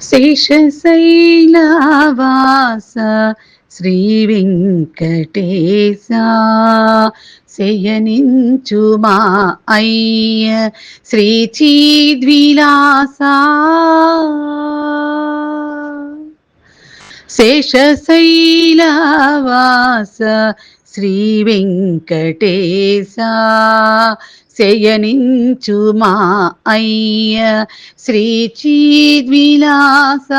శేషశైలవాస శ్రీ వెంకటేశ శయనించు మా అయ్య శ్రీ చిద్విలాస శేషశైలవాస శ్రీ వెంకటేశ శయనించు మా అయ్య శ్రీ చిద్విలాస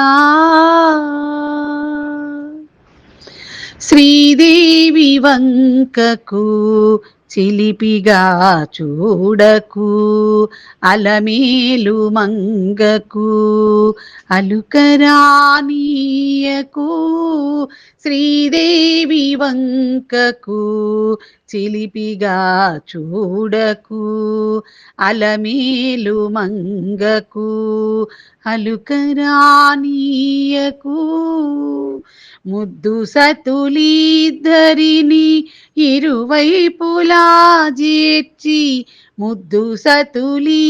శ్రీదేవి వంకకు చిలిపిగా చూడకు అలమేలు మంగకు అలుకరానీయకు శ్రీదేవి వంకకు చిలిపిగా చూడకు అలమేలు మంగకు అలుకరానీయకు ముద్దు సతులిద్దరిని ఇరువైపులా చేర్చి ముద్దు సతులిద్దరిని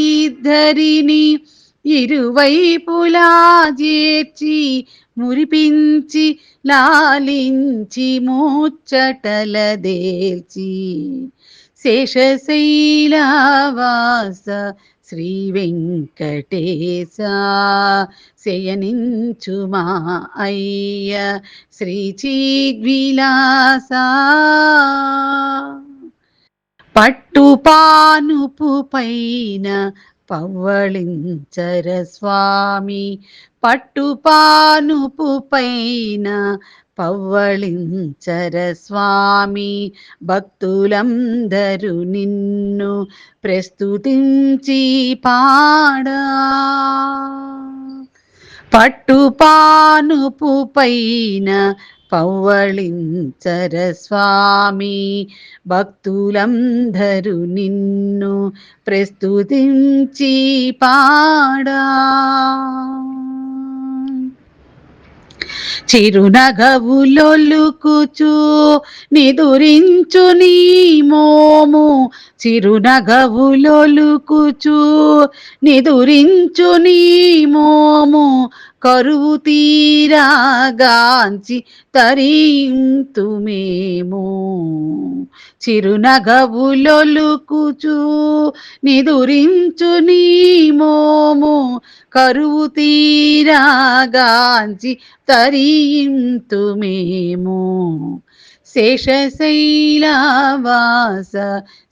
ఇరువైపులా చేర్చి మురిపించి లాలించి ముచ్చటలదేల్చి శేషశైలవాస శ్రీ వెంకటేశ శయనించు మా అయ్య శ్రీ చిద్విలాస పట్టుపానుపు పైన పవ్వళించర స్వామి పట్టుపానుపు పైన పవ్వళించర స్వామి భక్తులందరూ నిన్ను ప్రస్తుతించి పాడా పట్టుపానుపు పైన పవ్వళించర స్వామి భక్తులందరూ నిన్ను ప్రస్తుతించి పాడా చిరునగవులొలుకుచు నిదురించు నీ మోము చిరునగవులొలుకుచు నిదురించు నీ మోము కరువు తీరాగాంచి తరింతుమేమో చిరునగవులొలుకుచు నిదురించు నీ మోము కరువు తీరాగాంచి తరింతుమేమో శేషశైలవాస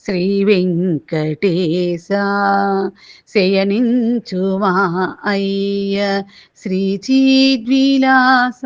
శ్రీ వెంకటేశ శయనించు మా అయ్య శ్రీ చిద్విలాస